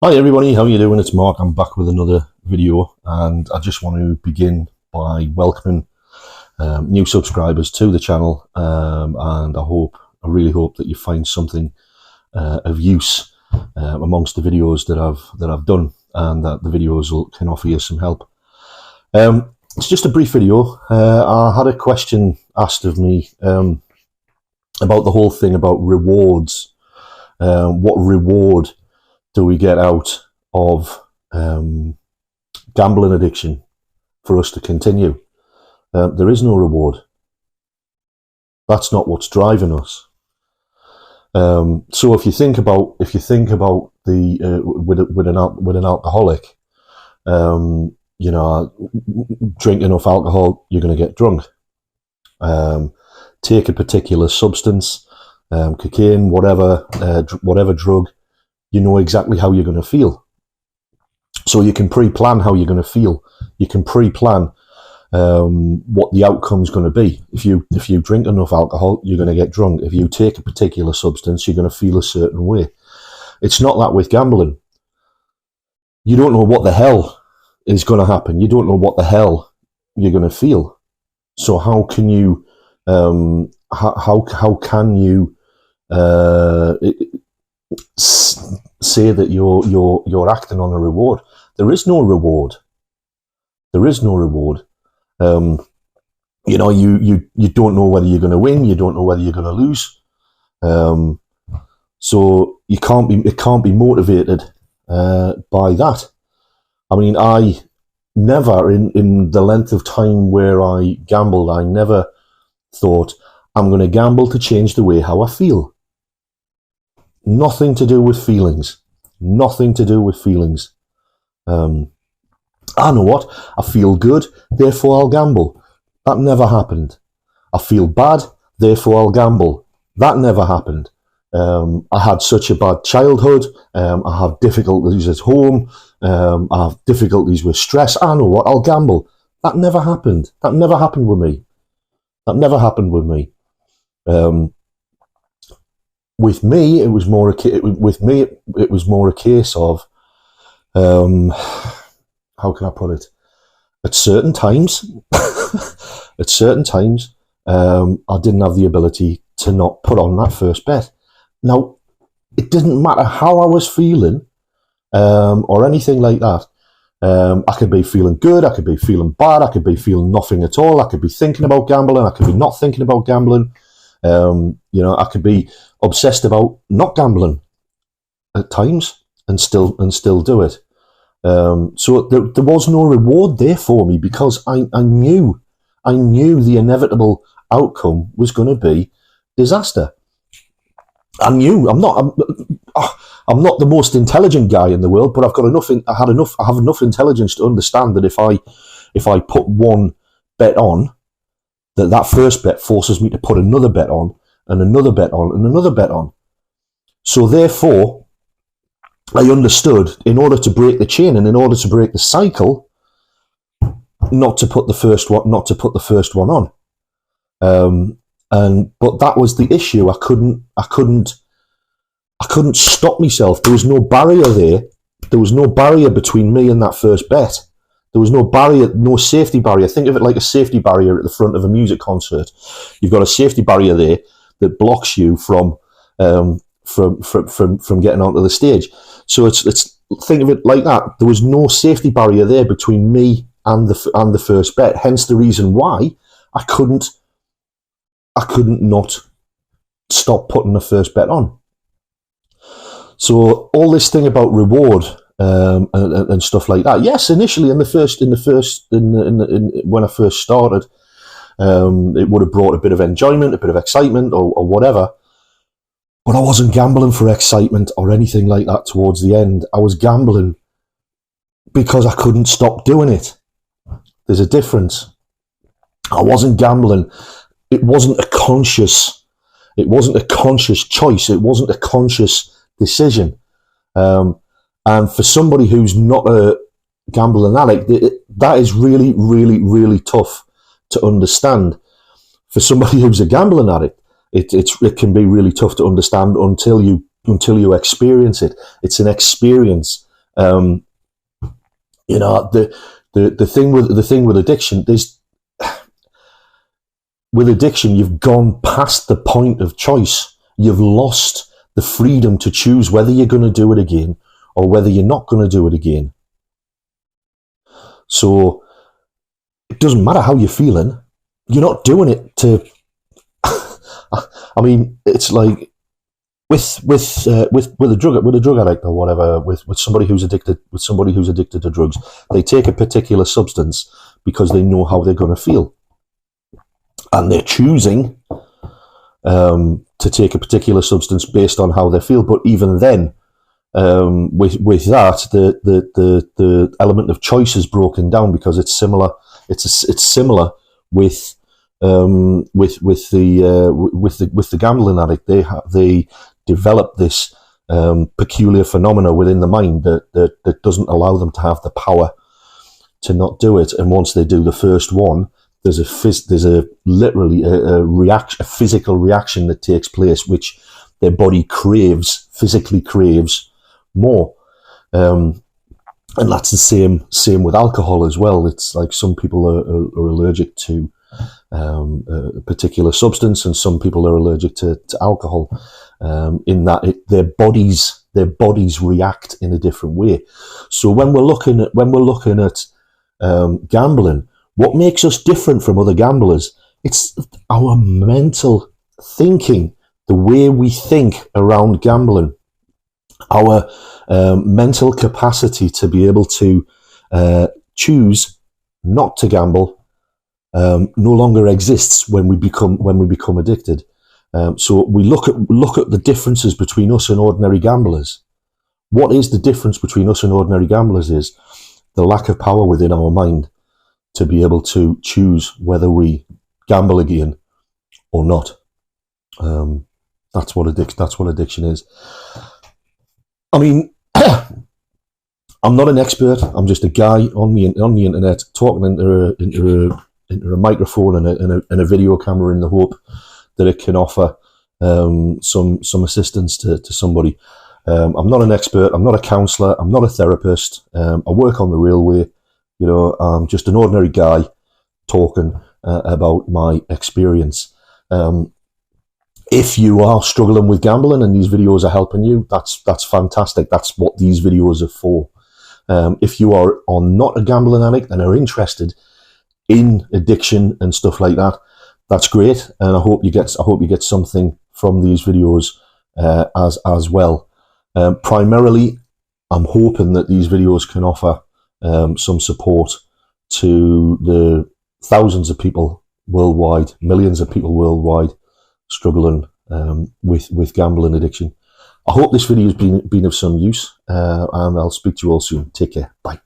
Hi everybody, how are you doing? It's Mark. I'm back with another video, and I just want to begin by welcoming new subscribers to the channel, and I really hope that you find something of use amongst the videos that I've done, and that the videos can offer you some help. It's just a brief video. I had a question asked of me about the whole thing about rewards. What reward do we get out of gambling addiction for us to continue? There is no reward. That's not what's driving us. So if you think about the with an alcoholic, drink enough alcohol, you're going to get drunk. Take a particular substance, cocaine, whatever drug. You know exactly how you're going to feel. So you can pre-plan how you're going to feel. You can pre-plan what the outcome's going to be. If you drink enough alcohol, you're going to get drunk. If you take a particular substance, you're going to feel a certain way. It's not that with gambling. You don't know what the hell is going to happen. You don't know what the hell you're going to feel. So how can you say that you're acting on a reward? There is no reward. There is no reward. You don't know whether you're going to win. You don't know whether you're going to lose. So it can't be motivated by that. I mean, I never in the length of time where I gambled, I never thought I'm going to gamble to change the way how I feel. Nothing to do with feelings. Nothing to do with feelings. I know what? I feel good, therefore I'll gamble. That never happened. I feel bad, therefore I'll gamble. That never happened. I had such a bad childhood. I have difficulties at home. I have difficulties with stress. I know what? I'll gamble. That never happened. That never happened with me. That never happened with me. With me, it was more a case of, how can I put it? At certain times, I didn't have the ability to not put on that first bet. Now, it didn't matter how I was feeling, or anything like that. I could be feeling good, I could be feeling bad, I could be feeling nothing at all, I could be thinking about gambling, I could be not thinking about gambling. I could be obsessed about not gambling at times and still do it. So there was no reward there for me, because I knew the inevitable outcome was going to be disaster. I knew I'm not the most intelligent guy in the world, but I have enough intelligence to understand that if I put one bet on, that first bet forces me to put another bet on, and another bet on, and another bet on. So therefore, I understood, in order to break the chain and in order to break the cycle, not to put the first one on. But that was the issue. I couldn't stop myself. There was no barrier there. There was no barrier between me and that first bet. There was no barrier, no safety barrier. Think of it like a safety barrier at the front of a music concert. You've got a safety barrier there that blocks you from getting onto the stage. So it's think of it like that. There was no safety barrier there between me and the first bet. Hence the reason why I couldn't not stop putting the first bet on. So all this thing about reward and stuff like that. Yes, initially when I first started, it would have brought a bit of enjoyment, a bit of excitement, or whatever. But I wasn't gambling for excitement or anything like that towards the end. I was gambling because I couldn't stop doing it. There's a difference. I wasn't gambling. It wasn't a conscious choice. It wasn't a conscious decision. And for somebody who's not a gambling addict, that is really, really, really tough to understand. For somebody who's a gambling addict, it can be really tough to understand until you experience it. It's an experience. You know, the thing with addiction is, with addiction, you've gone past the point of choice. You've lost the freedom to choose whether you're going to do it again or whether you're not going to do it again. So it doesn't matter how you're feeling. You're not doing it to. I mean, it's like with a drug addict or whatever, with somebody who's addicted to drugs. They take a particular substance because they know how they're going to feel, and they're choosing to take a particular substance based on how they feel. But even then, with that, the element of choice is broken down, because it's similar. It's similar with the gambling addict. They develop this peculiar phenomena within the mind that doesn't allow them to have the power to not do it. And once they do the first one, there's a physical reaction that takes place, which their body physically craves more. And that's the same with alcohol as well. It's like some people are allergic to a particular substance, and some people are allergic to alcohol. In that their bodies react in a different way. So when we're looking at gambling, what makes us different from other gamblers? It's our mental thinking, the way we think around gambling, our mental capacity to be able to choose not to gamble no longer exists when we become addicted. So we look at the differences between us and ordinary gamblers. What is the difference between us and ordinary gamblers is the lack of power within our mind to be able to choose whether we gamble again or not. That's what addiction is. I mean, I'm not an expert. I'm just a guy on the internet talking into a microphone and a video camera, in the hope that it can offer some assistance to somebody. I'm not an expert. I'm not a counsellor. I'm not a therapist. I work on the railway. You know, I'm just an ordinary guy talking about my experience. If you are struggling with gambling and these videos are helping you, that's fantastic. That's what these videos are for. If you are not a gambling addict and are interested in addiction and stuff like that, that's great. And I hope you get something from these videos as well. Primarily, I'm hoping that these videos can offer some support to the thousands of people worldwide, millions of people worldwide struggling with gambling addiction. I hope this video has been of some use, and I'll speak to you all soon. Take care. Bye.